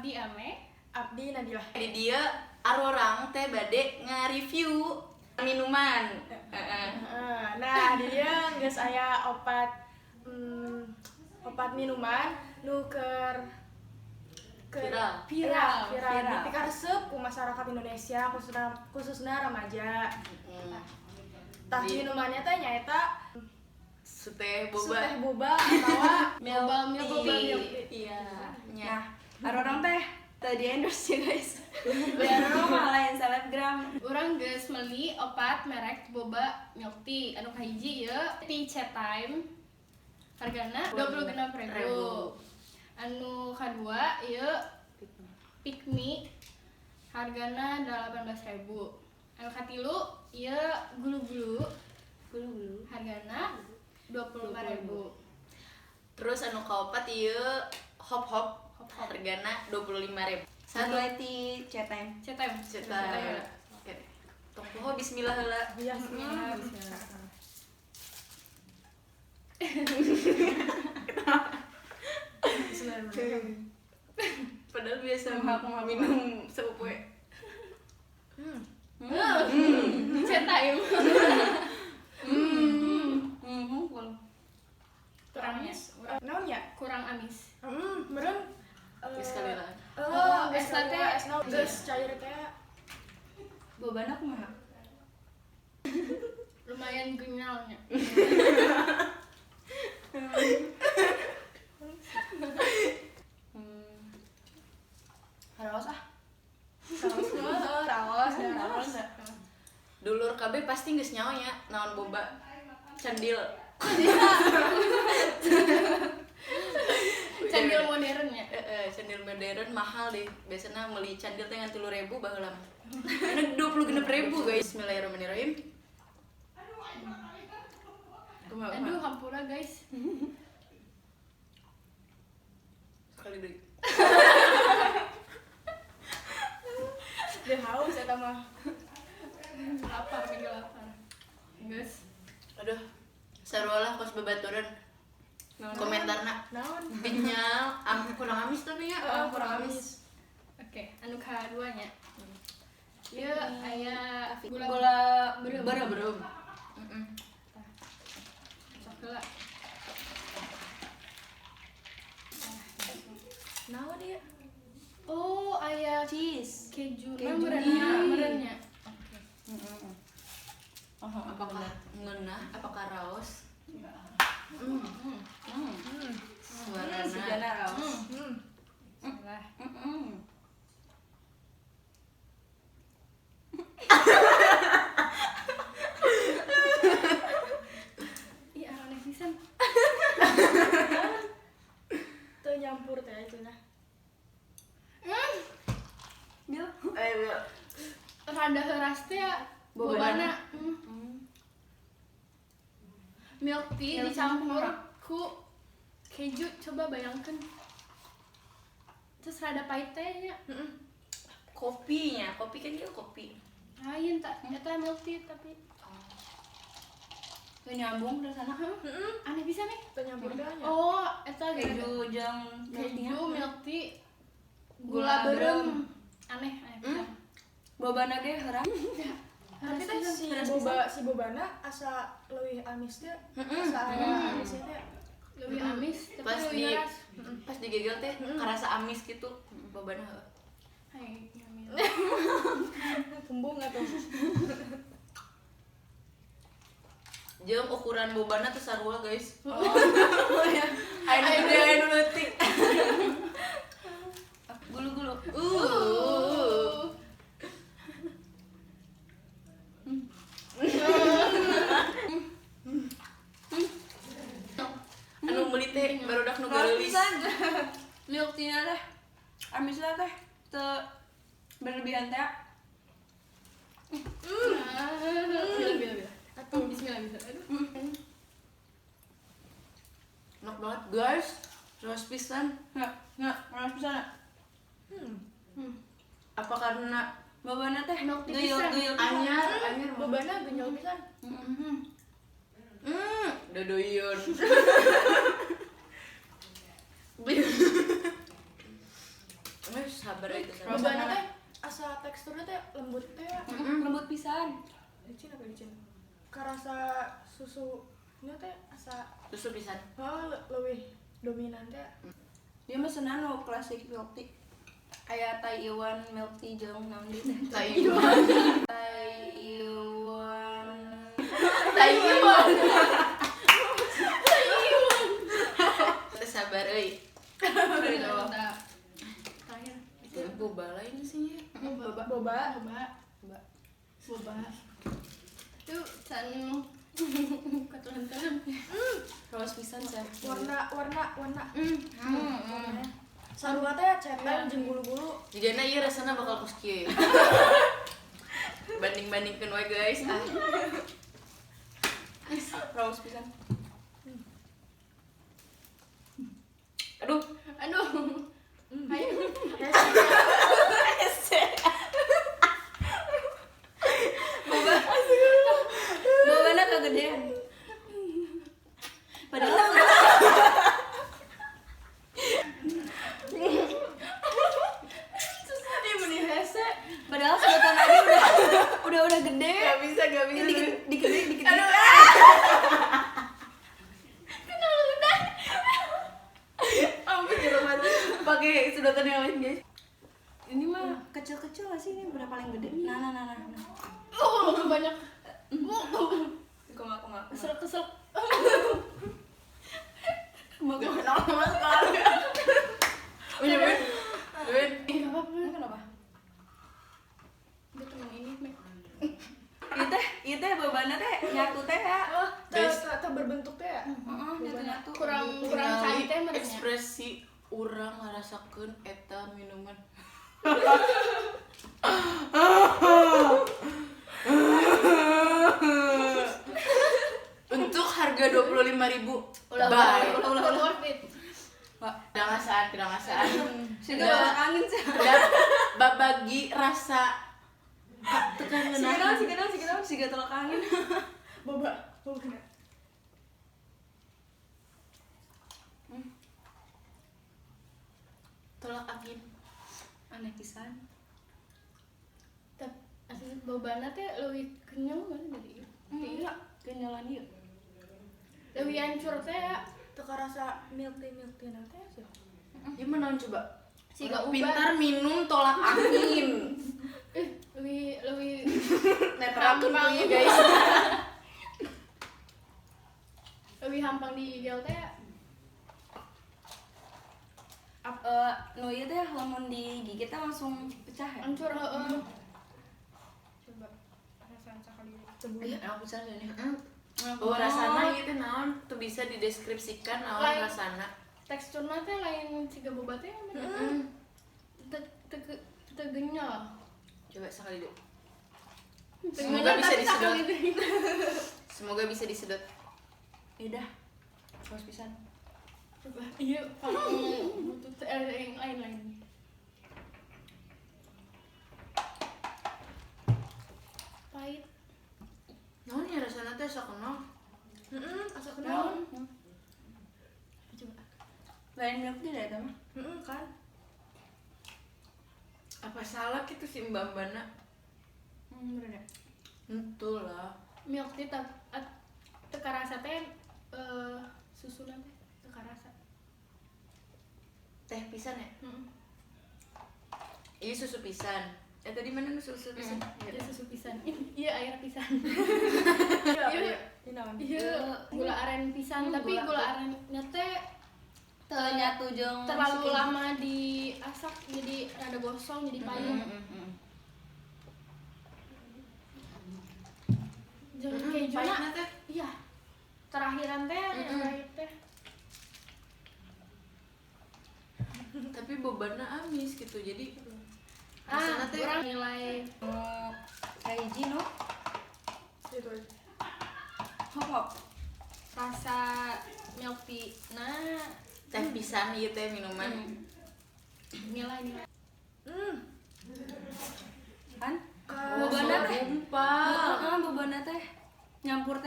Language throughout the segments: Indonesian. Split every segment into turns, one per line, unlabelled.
Abdi Ame.
Abdi Nadila.
Di dia arorang teh bade nge-review minuman.
Nah, di dia geus aya opat minuman nu
Viral.
dipikaresep ku masyarakat Indonesia khususna remaja. Tah minumannya teh nyaeta
Suteh boba.
boba atawa
Milk tea.
Iya.
Nah, arorang teh tadi endorse ya guys. Biar orang lain selebgram.
Urang geus meuli opat merek boba milk tea anu kahiji ieu Tea Chat Time. Hargana 26.000. Anu kadua ieu Pick Me. Hargana 18.000. Anu katilu ieu Gulu-gulu. Hargana 25.000.
Terus anu kaopat ieu hop hargana 25.000.
Satu lagi chat time.
Chat Time.
Oke. Tong poho bismillah heula.
ya.
Bismillah.
Padahal biasa minum sepupu.
Chat Time. Kurang amis.
Naon ya?
Kurang amis.
Meureun
Geus sekali lah.
es latte.
Geus cair teh.
Bobana kumaha?
Lumayan genyalnya.
Haraos ah.
Raos.
Dulur KB pasti geus nyaho nya naon boba candil.
Candil modern ya.
Candil modern mahal deh. Biasanya meuli candil teh ngan 3.000 baheula mah. Ini 26.000 guys. Bismillahirrahmanirrahim.
Aduh, hampura guys.
Sekali deui.
Dia haus eta mah.
Lapar, minggu lapar. Guys.
Aduh, sarua kos babaturan. Komentarna
Naon?
binyal, kurang amis tapi ya.
Kurang amis.
Oke, anu kaduanya. Ieu aya
Gula
Berem.
Sok heula.
Naon ieu?
Oh, aya
cheese.
keju.
Keju.
Merenya.
Apakah ngeunah? Apakah raos? Suarana.
Sigana raos.
Salah. Iya, aneh pisan.
Teu nyampur teh cenah.
Bil.
Rada heuras teh bobana. Milk tea dicampur ku keju, coba bayangkan. Terus rada pahit teh nya.
Kopi kan dia kopi.
Lain tak, eta milk tea tapi
Tuh nyambung dari sana.
aneh bisa nih.
Teu nyampur teh nya.
Oh, eta
Keju jeung
keju, milk tea, gula berem. Aneh pisan.
Bobana ge heurang.
Tapi teh si bobana asa leuwih amis teh. Asa amis teh.
Lebih amis, tapi
Pas
lebih
di
keras.
pas digegel teh karasa amis gitu. Bobana heuh.
Hai, nyamil.
Kembung atuh.
Jeung ukuran bobana teh sarua guys.
Aya
Aya anu leutik.
gulu-gulu.
Anu meuli teh barudak nu galeulis.
Milk tea teh. Amis lah teh. Teu berlebihan teh.
Bila. Bismillah bisa. Aduh.
Enak banget guys. Terus pisan.
Nggak, harus bisa.
Apa karena
Bobana teh
Milk tea
guyul
pisan.
anyar
Bobana genyol pisan.
Dodoyun. Sabar itu sabar.
Bobana teh asa teksturnya teh lembut teh.
Lembut pisan.
Licin apa licin? Karasa susunya teh asa
Susu pisan.
lebih dominan teh.
Dia mesenan nu klasik milk tea. Aya Taiwan milk tea jeung naon di teh.
Taiwan. Kita sabar euy.
Terakhir.
Itu boba lain sih.
Boba.
Itu can ketulan-tulan.
Terus pisan saya.
Warna.
Hmm.
Sarua teh cepen jeung bulu-bulu.
Jigana ieu rasana bakal kus kieu. Banding-bandingkeun wae guys.
Terus pisan.
Aduh,
Ayo.
Bobana kagedean. Padahal susah dia meni hese. Padahal sedotan aja udah gede.
gak bisa.
Dikit.
Aduh, ampun di rumah pakai sedotan yang lain guys.
Ini mah kecil-kecil gak sih? Ini udah paling gede. Nah.
Banyak.
Kumak.
Kesel.
Nama sekali. Udah Ben.
Enggak apa-apa.
Kenapa?
Dia temen ini, Mek.
Ieu teh bobana teh nyatu teh ya.
Teh berbentuk teh ya.
Nyatu-nyatu.
Kurang
Ningali
cair teh merenya.
ekspresi urang ngarasakeun eta minuman. Untuk harga 25.000.
Ulah
Bye.
worth it.
Tidak ngasaan.
Siga tolak angin sih.
Udah babagi rasa tekan ngeunah.
Siga tolak angin.
Boba kena.
Tolak angin.
Aneh pisan.
Tapi asli bobana teh leuwih kenyang kan dari ieu.
Iya, kenyalan ieu.
Leuwih hancur teh ya.
Teu karasa milk tea na teh sih.
Gimana coba?
Siga
Udah
ubah.
pintar minum tolak angin.
Leuwih
Neterakeun
Hampang.
ya guys.
leuwih hampang di ideal teh ya.
Nu ieu teh lamun digigit teh langsung pecah ya.
Hancur heeh.
Coba rasaan sakali.
Iya, aku bisa nih. Oh, rasana ieu teh naon? Tuh bisa dideskripsikan naon
Lain.
rasana.
Teksturna teh lain siga boba teh teu genyal.
Coba sekali dulu.
Teu
Semoga
genyal
bisa
tapi
disedot.
sakali teh.
Semoga bisa disedot.
Udah. Terus pisan.
Coba iya paling butuh yang lain. Pahit.
Naon ya rasana teh sok kenal.
Asa kenal.
Coba.
Lain milk tea da eta mah.
Kan.
Apa salah gitu si mbak-mbana?
Bener ya.
Entul lah.
Milk tea teu karasa teh susuna teh teu karasa.
Teh pisan ya?
Heeh.
Ini susu pisan. Tadi mana susu pisan?
Iya susu pisan. Iya air pisan.
Iya. Ini naon?
Iya gula aren pisan tapi gula arennya teh
Nyatu jeung
terlalu lama diasak jadi rada gosong jadi payung. Jeung kejuna
Pahitna teh.
iya. Terakhiran teh yang pahit teh.
Tapi bobana amis gitu. Jadi
Ah,
rasana teh
orang nilai
kaiji no.
Itu aja.
Hop.
rasa milk tea nah
teh pisan ieu teh minuman.
nilai
Kan?
Kan.
Bobana teh.
Gumpal.
Bobana teh nyampur.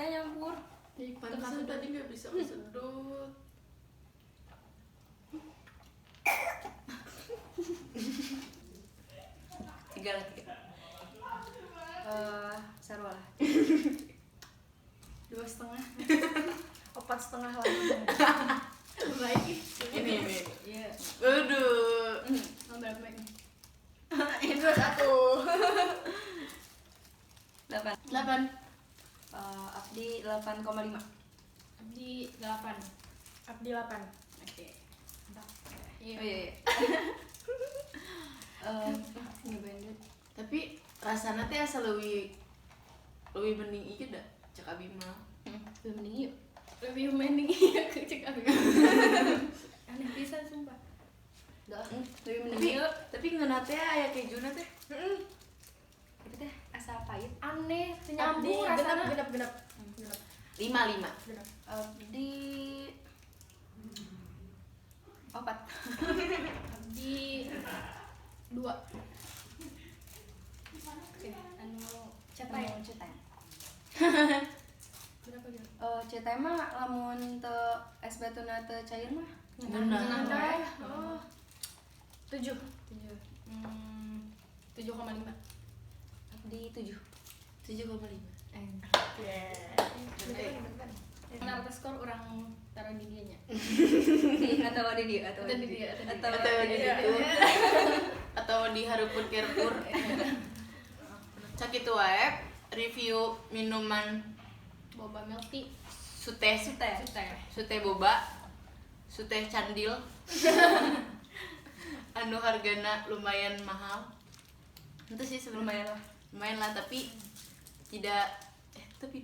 Pantesan tadi nggak bisa kesedot. 3 lah 3.
Sarua lah.
2,5.
4,5 lagi.
Baik.
Ini.
Iya.
Aduh.
Berapa baik nih?
Itu 1.
8.
8.
Abdi 8,5.
Abdi 8.
Abdi 8.
Oke. Mantap.
Oh
Iya.
iya. Nyobain dulu.
Tapi rasanya teh asa leuwih mending ieu da cek abi mah.
Lebih mending yuk. Lebih mending iya ke cek abi. Aneh pisan sumpah.
Doa. Lebih mending.
Tapi ngeuna teh aya kejuna teh.
Itu teh asa pahit.
Aneh,
Abdi
nyambung rasanya.
genep.
5.
Abdi 4.
Abdi 2. Oke, anu cetai.
Cetai.
Berapa dia?
Cetai mah lamun teu es batuna teu cair mah.
Ngeunah.
Oh. 7. 7,5.
Abdi 7.
7,5.
Benar atas skor orang taruh di dianya.
Atau di dia atau
Atau di dia, atau di dia.
Atau di ditu. Atau di hareupeun kerpur. Cak kitu wae review minuman
Boba milk tea.
suteh boba, suteh candil. Anu hargana lumayan mahal. Itu sih sebenarnya lumayan lah tapi tidak
Tapi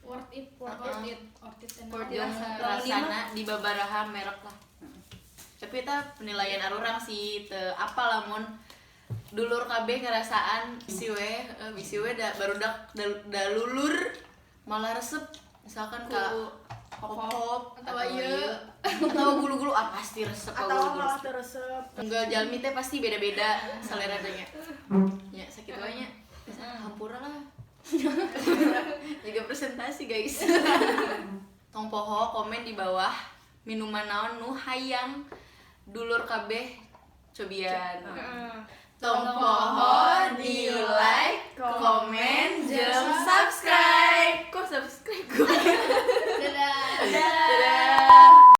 Worth it and
Worth
all.
it rasana di babaraha merek lah. Tapi eta penilaian arurang sih teu apa lamun dulur kabeh ngerasaan bisi we barudak da lulur malah resep misalkan ka hop
atau ieu
atau gulu-gulu pasti resep
atau
gulu-gulu.
malah teresep.
Enggak jalmi teh pasti beda-beda selera nya. Nya sakitu wae nya. Hampura lah. Juga presentasi guys. Tong poho komen di bawah minuman naon nu hayang dulur kabeh cobian. Tong poho di like, komen, jeung subscribe. Kok subscribe gue?
Dadah.
Dadah.